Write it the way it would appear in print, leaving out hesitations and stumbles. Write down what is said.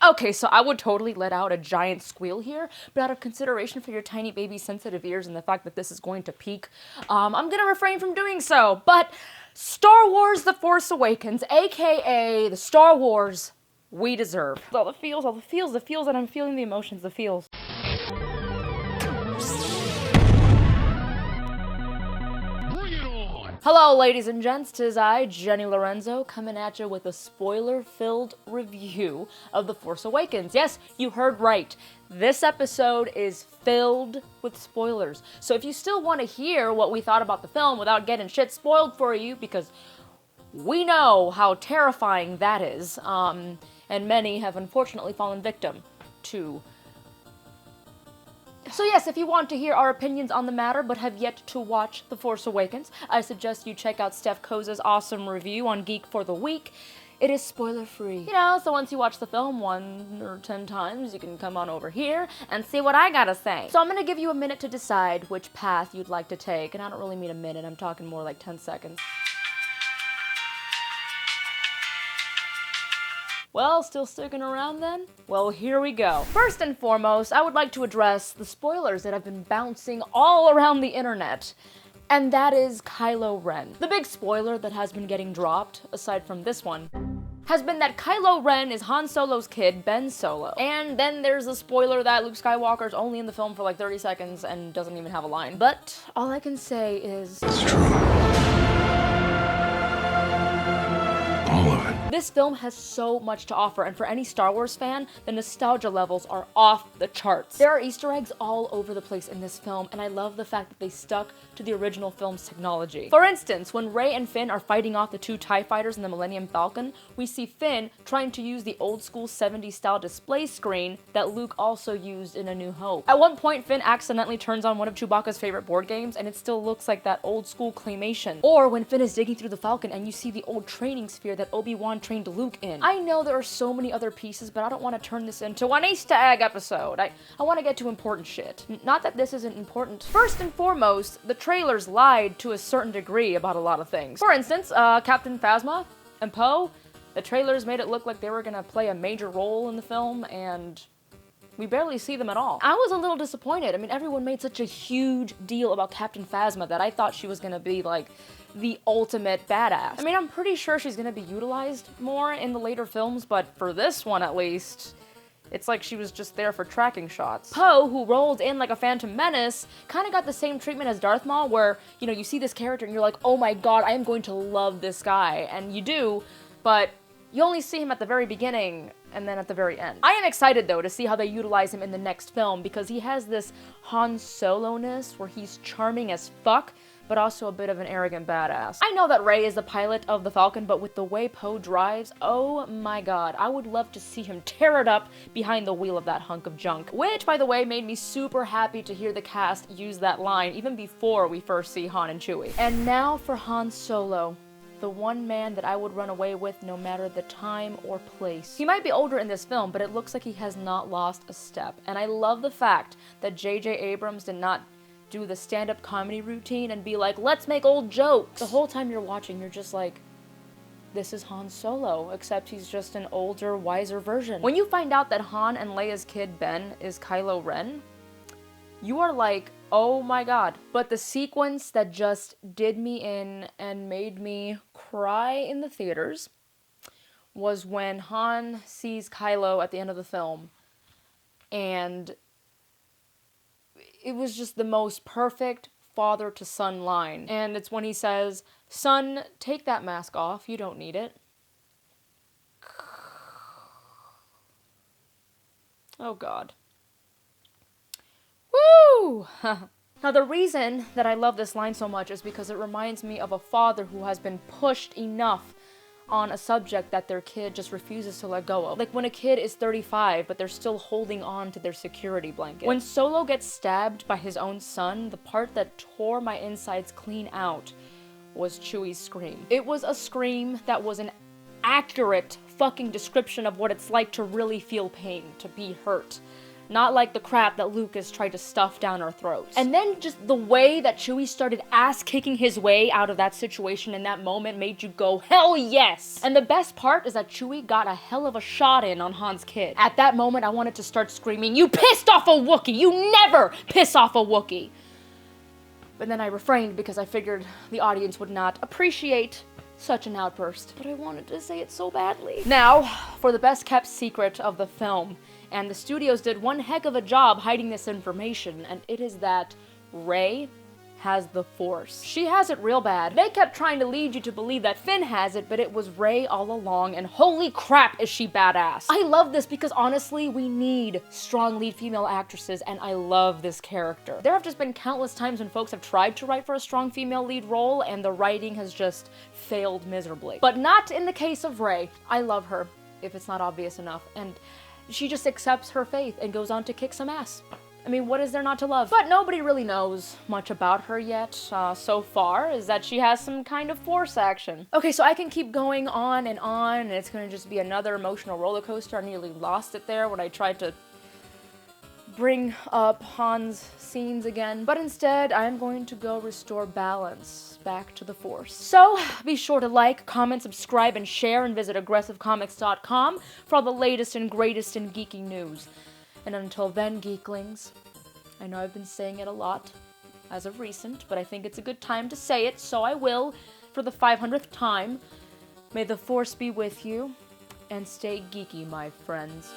Okay, so I would totally let out a giant squeal here, but out of consideration for your tiny baby sensitive ears and the fact that this is going to peak, I'm gonna refrain from doing so. But Star Wars The Force Awakens, aka the Star Wars we deserve. All the feels, and I'm feeling the emotions, the feels. Hello, ladies and gents, 'tis I, Jenny Lorenzo, coming at you with a spoiler-filled review of The Force Awakens. Yes, you heard right. This episode is filled with spoilers. So if you still want to hear what we thought about the film without getting shit spoiled for you, because we know how terrifying that is, and many have unfortunately fallen victim to. So yes, if you want to hear our opinions on the matter but have yet to watch The Force Awakens, I suggest you check out Steph Koza's awesome review on Geek for the Week. It is spoiler-free. You know, so once you watch the film 1 or 10 times, you can come on over here and see what I gotta say. So I'm gonna give you a minute to decide which path you'd like to take, and I don't really mean a minute, I'm talking more like 10 seconds. Well, still sticking around then? Well, here we go. First and foremost, I would like to address the spoilers that have been bouncing all around the internet, and that is Kylo Ren. The big spoiler that has been getting dropped, aside from this one, has been that Kylo Ren is Han Solo's kid, Ben Solo. And then there's the spoiler that Luke Skywalker's only in the film for like 30 seconds and doesn't even have a line. But all I can say is... it's true. All of it. This film has so much to offer, and for any Star Wars fan, the nostalgia levels are off the charts. There are Easter eggs all over the place in this film, and I love the fact that they stuck to the original film's technology. For instance, when Rey and Finn are fighting off the 2 TIE fighters in the Millennium Falcon, we see Finn trying to use the old school 70s style display screen that Luke also used in A New Hope. At one point, Finn accidentally turns on one of Chewbacca's favorite board games, and it still looks like that old school claymation. Or when Finn is digging through the Falcon and you see the old training sphere that Obi-Wan trained Luke in. I know there are so many other pieces, but I don't want to turn this into an Easter egg episode. I want to get to important shit. Not that this isn't important. First and foremost, the trailers lied to a certain degree about a lot of things. For instance, Captain Phasma and Poe, the trailers made it look like they were gonna play a major role in the film, and we barely see them at all. I was a little disappointed. I mean, everyone made such a huge deal about Captain Phasma that I thought she was gonna be like the ultimate badass. I mean, I'm pretty sure she's gonna be utilized more in the later films, but for this one at least, it's like she was just there for tracking shots. Poe, who rolled in like a Phantom Menace, kind of got the same treatment as Darth Maul, where, you know, you see this character and you're like, oh my god, I am going to love this guy. And you do, but you only see him at the very beginning and then at the very end. I am excited though to see how they utilize him in the next film, because he has this Han Solo-ness where he's charming as fuck, but also a bit of an arrogant badass. I know that Rey is the pilot of the Falcon, but with the way Poe drives, oh my god, I would love to see him tear it up behind the wheel of that hunk of junk. Which, by the way, made me super happy to hear the cast use that line even before we first see Han and Chewie. And now for Han Solo, the one man that I would run away with no matter the time or place. He might be older in this film, but it looks like he has not lost a step. And I love the fact that J.J. Abrams did not do the stand-up comedy routine and be like, let's make old jokes. The whole time you're watching, you're just like, this is Han Solo, except he's just an older, wiser version. When you find out that Han and Leia's kid, Ben, is Kylo Ren, you are like, oh my god. But the sequence that just did me in and made me cry in the theaters was when Han sees Kylo at the end of the film, and it was just the most perfect father-to-son line. And it's when he says, son, take that mask off, you don't need it. Oh god. Woo! Now the reason that I love this line so much is because it reminds me of a father who has been pushed enough on a subject that their kid just refuses to let go of. Like when a kid is 35, but they're still holding on to their security blanket. When Solo gets stabbed by his own son, the part that tore my insides clean out was Chewie's scream. It was a scream that was an accurate fucking description of what it's like to really feel pain, to be hurt. Not like the crap that Lucas tried to stuff down our throats. And then just the way that Chewie started ass-kicking his way out of that situation in that moment made you go, hell yes! And the best part is that Chewie got a hell of a shot in on Han's kid. At that moment, I wanted to start screaming, you pissed off a Wookiee! You never piss off a Wookiee! But then I refrained because I figured the audience would not appreciate such an outburst. But I wanted to say it so badly. Now, for the best kept secret of the film. And the studios did one heck of a job hiding this information, and it is that Rey has the Force. She has it real bad. They kept trying to lead you to believe that Finn has it, but it was Rey all along, and holy crap is she badass. I love this because honestly, we need strong lead female actresses, and I love this character. There have just been countless times when folks have tried to write for a strong female lead role, and the writing has just failed miserably. But not in the case of Rey. I love her, if it's not obvious enough, and she just accepts her faith and goes on to kick some ass. I mean, what is there not to love? But nobody really knows much about her yet, so far, is that she has some kind of Force action. Okay, so I can keep going on, and it's gonna just be another emotional roller coaster. I nearly lost it there when I tried to bring up Han's scenes again, but instead I'm going to go restore balance back to the Force. So be sure to like, comment, subscribe, and share, and visit aggressivecomics.com for all the latest and greatest in geeky news. And until then, geeklings, I know I've been saying it a lot as of recent, but I think it's a good time to say it, so I will for the 500th time. May the Force be with you, and stay geeky, my friends.